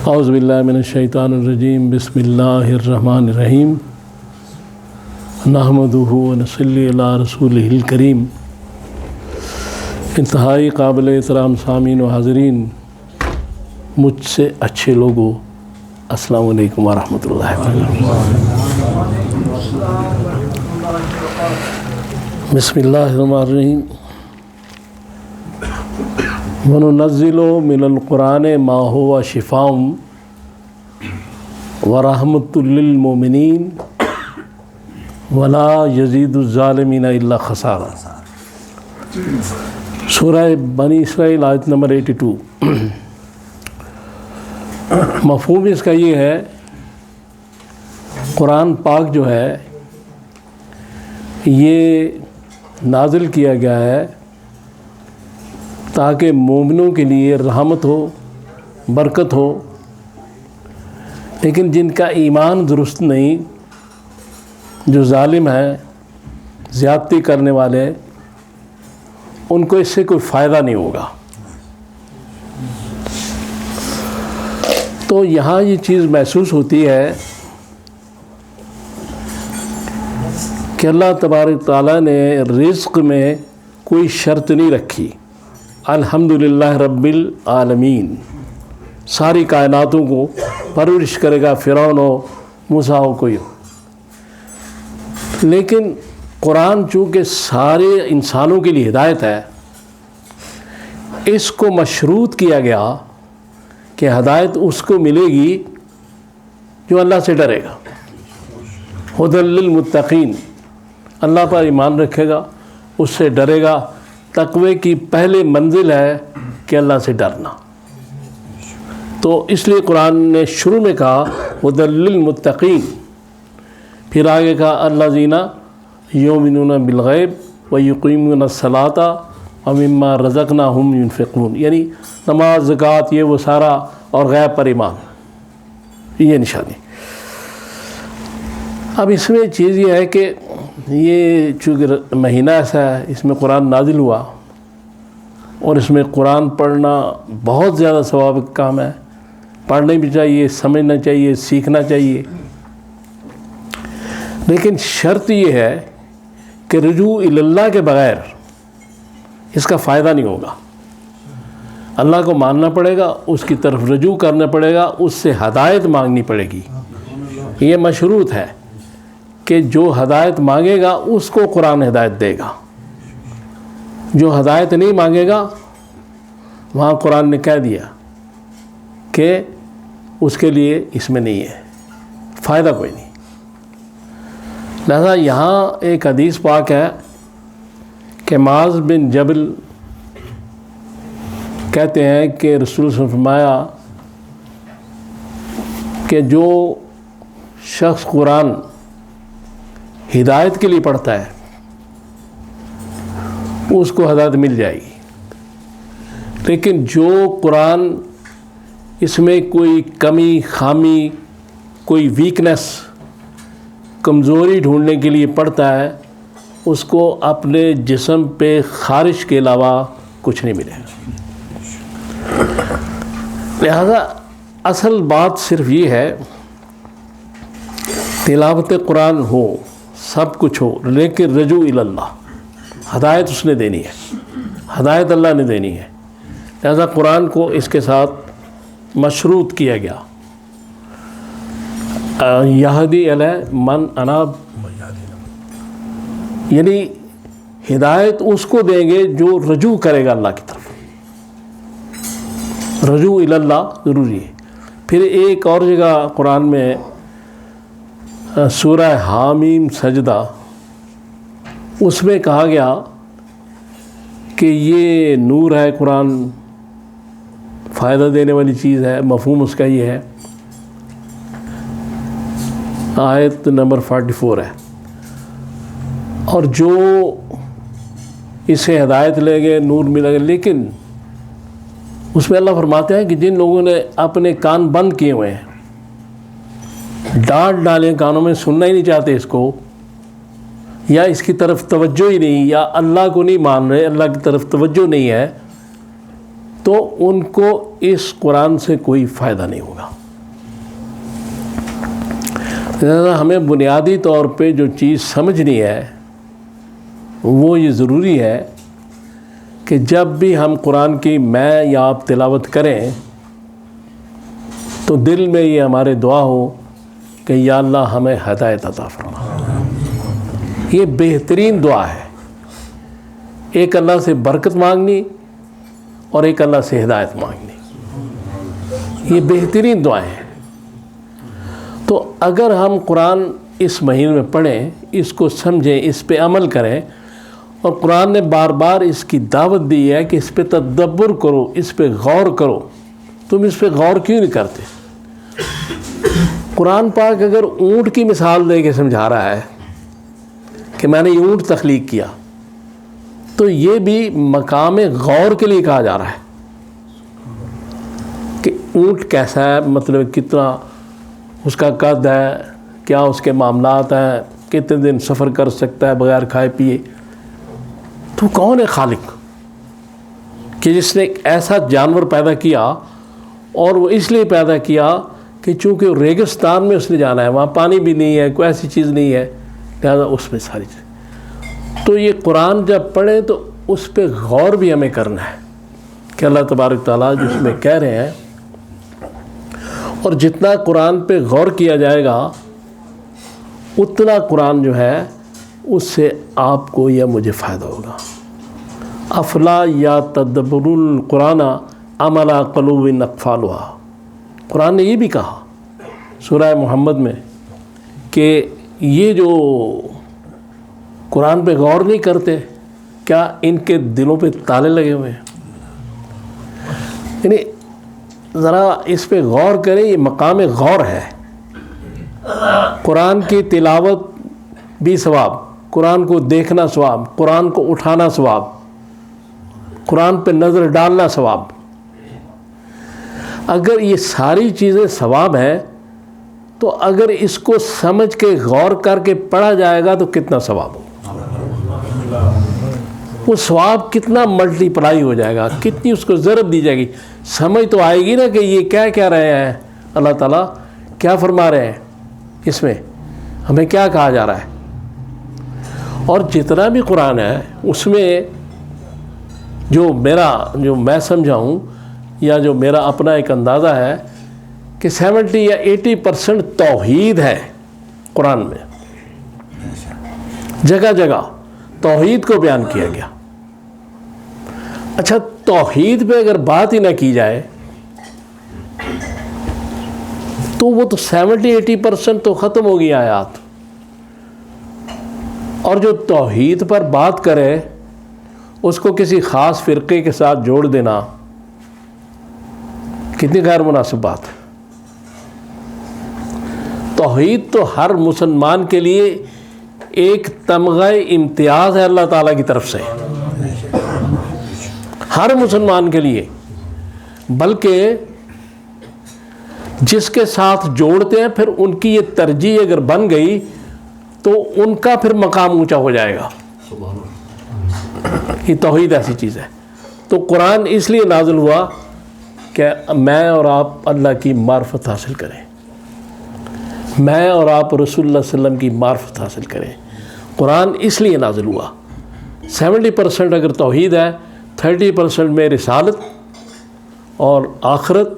اعوذ باللہ من الشیطان الرجیم بسم اللہ الرحمن الرحیم نحمدہ ونصلی علی رسولہ الکریم۔ انتہائی قابل احترام سامعین و حاضرین، مجھ سے اچھے لوگوں، السلام علیکم ورحمۃ اللہ وبرکاتہ۔ بسم اللہ الرحمن الرحیم۔ وَنُنَزِّلُ مِنَ الْقُرْآنِ مَا هُوَ شِفَاءٌ وَرَحْمَةٌ لِّلْمُؤْمِنِينَ وَلَا يَزِيدُ الظَّالِمِينَ إِلَّا خَسَارًا۔ سورہ بنی اسرائیل آیت نمبر 82۔ مفہوم اس کا یہ ہے، قرآن پاک جو ہے یہ نازل کیا گیا ہے تاکہ مومنوں کے لیے رحمت ہو، برکت ہو، لیکن جن کا ایمان درست نہیں، جو ظالم ہیں، زیادتی کرنے والے، ان کو اس سے کوئی فائدہ نہیں ہوگا۔ تو یہاں یہ چیز محسوس ہوتی ہے کہ اللہ تبارک تعالیٰ نے رزق میں کوئی شرط نہیں رکھی۔ الحمدللہ رب العالمین، ساری کائناتوں کو پرورش کرے گا، فرعون ہو، موسیٰ ہو، کوئی ہو۔ لیکن قرآن چونکہ سارے انسانوں کے لیے ہدایت ہے، اس کو مشروط کیا گیا کہ ہدایت اس کو ملے گی جو اللہ سے ڈرے گا۔ ھدی للمتقین، اللہ پر ایمان رکھے گا، اس سے ڈرے گا۔ تقوی کی پہلے منزل ہے کہ اللہ سے ڈرنا۔ تو اس لیے قرآن نے شروع میں کہا ھدی للمتقین، پھر آگے کہا الذین یؤمنون بالغیب ویقیمون الصلاۃ ومما رزقناہم ینفقون، یعنی نماز، زکوٰۃ، یہ وہ سارا، اور غیب پر ایمان، یہ نشانی۔ اب اس میں چیز یہ ہے کہ یہ چونکہ مہینہ ایسا ہے، اس میں قرآن نازل ہوا، اور اس میں قرآن پڑھنا بہت زیادہ ثواب کا کام ہے۔ پڑھنا بھی چاہیے، سمجھنا چاہیے، سیکھنا چاہیے، لیکن شرط یہ ہے کہ رجوع اللہ کے بغیر اس کا فائدہ نہیں ہوگا۔ اللہ کو ماننا پڑے گا، اس کی طرف رجوع کرنا پڑے گا، اس سے ہدایت مانگنی پڑے گی۔ یہ مشروط ہے کہ جو ہدایت مانگے گا اس کو قرآن ہدایت دے گا، جو ہدایت نہیں مانگے گا وہاں قرآن نے کہہ دیا کہ اس کے لیے اس میں نہیں ہے، فائدہ کوئی نہیں۔ لہذا یہاں ایک حدیث پاک ہے کہ معاذ بن جبل کہتے ہیں کہ رسول صلی اللہ علیہ وسلم نے فرمایا کہ جو شخص قرآن ہدایت کے لیے پڑھتا ہے اس کو ہدایت مل جائے گی، لیکن جو قرآن اس میں کوئی کمی، خامی، کوئی ویکنس، کمزوری ڈھونڈنے کے لیے پڑھتا ہے، اس کو اپنے جسم پہ خارش کے علاوہ کچھ نہیں ملے گا۔ لہذا اصل بات صرف یہ ہے، تلاوت قرآن ہو، سب کچھ ہو، لیکن رجوع اللہ، ہدایت اس نے دینی ہے، ہدایت اللہ نے دینی ہے۔ لہذا قرآن کو اس کے ساتھ مشروط کیا گیا، یہدی الیہ من اناب، یعنی ہدایت اس کو دیں گے جو رجوع کرے گا اللہ کی طرف۔ رجوع اللہ ضروری ہے۔ پھر ایک اور جگہ قرآن میں سورہ حامیم سجدہ، اس میں کہا گیا کہ یہ نور ہے، قرآن فائدہ دینے والی چیز ہے۔ مفہوم اس کا یہ ہے، آیت نمبر 44 ہے، اور جو اسے ہدایت لے گئے نور ملے گا۔ لیکن اس میں اللہ فرماتے ہیں کہ جن لوگوں نے اپنے کان بند کیے ہوئے ہیں، ڈانٹ ڈالیں کانوں میں، سننا ہی نہیں چاہتے اس کو، یا اس کی طرف توجہ ہی نہیں، یا اللہ کو نہیں مان رہے، اللہ کی طرف توجہ نہیں ہے، تو ان کو اس قرآن سے کوئی فائدہ نہیں ہوگا۔ ہمیں بنیادی طور پہ جو چیز سمجھنی ہے وہ یہ ضروری ہے کہ جب بھی ہم قرآن کی میں یا آپ تلاوت کریں تو دل میں یہ ہمارے دعا ہو کہ یا اللہ ہمیں ہدایت عطا فرما۔ یہ بہترین دعا ہے، ایک اللہ سے برکت مانگنی اور ایک اللہ سے ہدایت مانگنی، یہ بہترین دعائیں ہیں۔ تو اگر ہم قرآن اس مہینے میں پڑھیں، اس کو سمجھیں، اس پہ عمل کریں، اور قرآن نے بار بار اس کی دعوت دی ہے کہ اس پہ تدبر کرو، اس پہ غور کرو، تم اس پہ غور کیوں نہیں کرتے؟ قرآن پاک اگر اونٹ کی مثال دے کے سمجھا رہا ہے کہ میں نے یہ اونٹ تخلیق کیا، تو یہ بھی مقام غور کے لیے کہا جا رہا ہے کہ اونٹ کیسا ہے، مطلب کتنا اس کا قد ہے، کیا اس کے معاملات ہیں، کتنے دن سفر کر سکتا ہے بغیر کھائے پیے۔ تو کون ہے خالق کہ جس نے ایک ایسا جانور پیدا کیا، اور وہ اس لیے پیدا کیا کہ چونکہ ریگستان میں اس نے جانا ہے، وہاں پانی بھی نہیں ہے، کوئی ایسی چیز نہیں ہے، لہذا اس میں ساری چیز۔ تو یہ قرآن جب پڑھیں تو اس پہ غور بھی ہمیں کرنا ہے کہ اللہ تبارک تعالیٰ جس میں کہہ رہے ہیں، اور جتنا قرآن پہ غور کیا جائے گا اتنا قرآن جو ہے اس سے آپ کو یا مجھے فائدہ ہوگا۔ افلا یا تدبر القرآن ام علی قلوب اقفالها، قرآن نے یہ بھی کہا سورہ محمد میں کہ یہ جو قرآن پہ غور نہیں کرتے، کیا ان کے دلوں پہ تالے لگے ہوئے ہیں؟ یعنی ذرا اس پہ غور کریں، یہ مقام غور ہے۔ قرآن کی تلاوت بھی ثواب، قرآن کو دیکھنا ثواب، قرآن کو اٹھانا ثواب، قرآن پہ نظر ڈالنا ثواب۔ اگر یہ ساری چیزیں ثواب ہیں تو اگر اس کو سمجھ کے غور کر کے پڑھا جائے گا تو کتنا ثواب ہوگا، وہ ثواب کتنا ملٹی پلائی ہو جائے گا، کتنی اس کو ضرب دی جائے گی۔ سمجھ تو آئے گی نا کہ یہ کیا رہے ہیں، اللہ تعالیٰ کیا فرما رہے ہیں، اس میں ہمیں کیا کہا جا رہا ہے۔ اور جتنا بھی قرآن ہے اس میں جو میں سمجھا ہوں یا جو میرا اپنا ایک اندازہ ہے کہ 70 یا 80% توحید ہے قرآن میں، جگہ جگہ توحید کو بیان کیا گیا۔ اچھا، توحید پہ اگر بات ہی نہ کی جائے تو وہ تو 70-80% تو ختم ہو گئی آیات، اور جو توحید پر بات کرے اس کو کسی خاص فرقے کے ساتھ جوڑ دینا کتنی غیر مناسب بات ہے۔ توحید تو ہر مسلمان کے لیے ایک تمغہ امتیاز ہے اللہ تعالیٰ کی طرف سے، ہر مسلمان کے لیے، بلکہ جس کے ساتھ جوڑتے ہیں پھر ان کی یہ ترجیح اگر بن گئی تو ان کا پھر مقام اونچا ہو جائے گا۔ یہ توحید ایسی چیز ہے۔ تو قرآن اس لیے نازل ہوا کہ میں اور آپ اللہ کی معرفت حاصل کریں، میں اور آپ رسول اللہ صلی اللہ علیہ وسلم کی معرفت حاصل کریں۔ قرآن اس لیے نازل ہوا۔ 70% اگر توحید ہے، 30% میں رسالت اور آخرت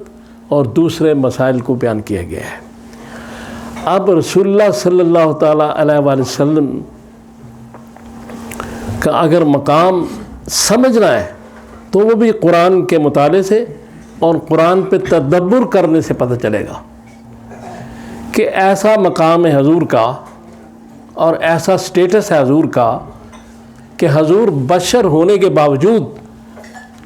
اور دوسرے مسائل کو بیان کیا گیا ہے۔ اب رسول اللہ صلی اللہ تعالیٰ علیہ وآلہ وسلم کا اگر مقام سمجھنا ہے تو وہ بھی قرآن کے مطالعے سے اور قرآن پہ تدبر کرنے سے پتہ چلے گا کہ ایسا مقام ہے حضور کا اور ایسا سٹیٹس ہے حضور کا کہ حضور بشر ہونے کے باوجود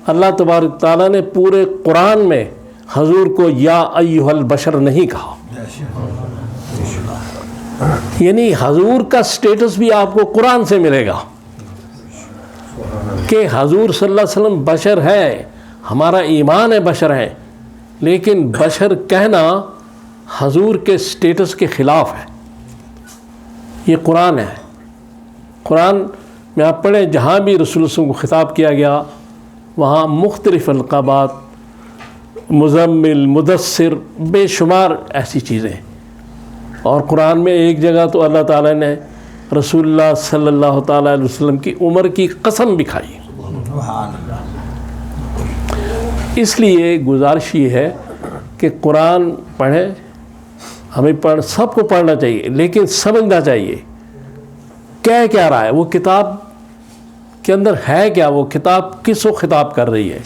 اللہ تبارک تعالیٰ نے پورے قرآن میں حضور کو یا ایھا البشر نہیں کہا۔ یعنی حضور کا سٹیٹس بھی آپ کو قرآن سے ملے گا کہ حضور صلی اللہ علیہ وسلم بشر ہے، ہمارا ایمان ہے بشر ہے، لیکن بشر کہنا حضور کے سٹیٹس کے خلاف ہے۔ یہ قرآن ہے۔ قرآن میں آپ پڑھیں، جہاں بھی رسول اللہ صلی اللہ علیہ وسلم کو خطاب کیا گیا وہاں مختلف القابات، مزمل، مدثر، بے شمار ایسی چیزیں. اور قرآن میں ایک جگہ تو اللہ تعالیٰ نے رسول اللہ صلی اللہ تعالیٰ علیہ وسلم کی عمر کی قسم بھی کھائی. اس لیے گزارش یہ ہے کہ قرآن پڑھیں، ہمیں سب کو پڑھنا چاہیے، لیکن سمجھنا چاہیے کیا رہا ہے، وہ کتاب کے اندر ہے کیا، وہ کتاب کس کو خطاب کر رہی ہے،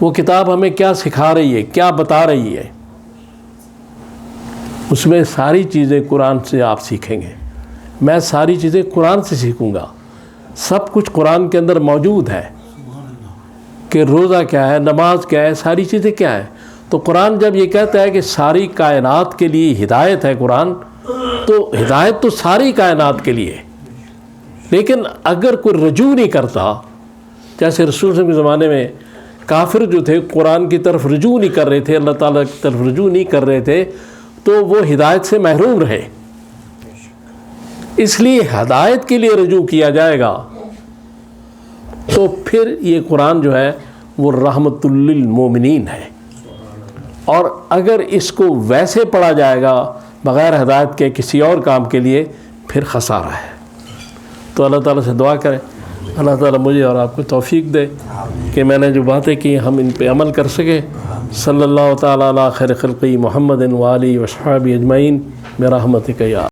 وہ کتاب ہمیں کیا سکھا رہی ہے، کیا بتا رہی ہے. اس میں ساری چیزیں قرآن سے آپ سیکھیں گے. میں ساری چیزیں قرآن سے سیکھوں گا. سب کچھ قرآن کے اندر موجود ہے کہ روزہ کیا ہے، نماز کیا ہے، ساری چیزیں کیا ہے. تو قرآن جب یہ کہتا ہے کہ ساری کائنات کے لیے ہدایت ہے قرآن، تو ہدایت تو ساری کائنات کے لیے. لیکن اگر کوئی رجوع نہیں کرتا، جیسے رسول صلی اللہ علیہ وسلم کے زمانے میں کافر جو تھے قرآن کی طرف رجوع نہیں کر رہے تھے، اللہ تعالیٰ کی طرف رجوع نہیں کر رہے تھے، تو وہ ہدایت سے محروم رہے. اس لیے ہدایت کے لیے رجوع کیا جائے گا تو پھر یہ قرآن جو ہے وہ رحمت للمومنین ہے. اور اگر اس کو ویسے پڑھا جائے گا بغیر ہدایت کے کسی اور کام کے لیے، پھر خسارہ ہے. تو اللہ تعالیٰ سے دعا کریں، اللہ تعالیٰ مجھے اور آپ کو توفیق دے کہ میں نے جو باتیں کی ہم ان پہ عمل کر سکیں. صلی اللہ تعالیٰ علی خیر خلقی محمد و آلہ و صحبہ اجمعین برحمتک یا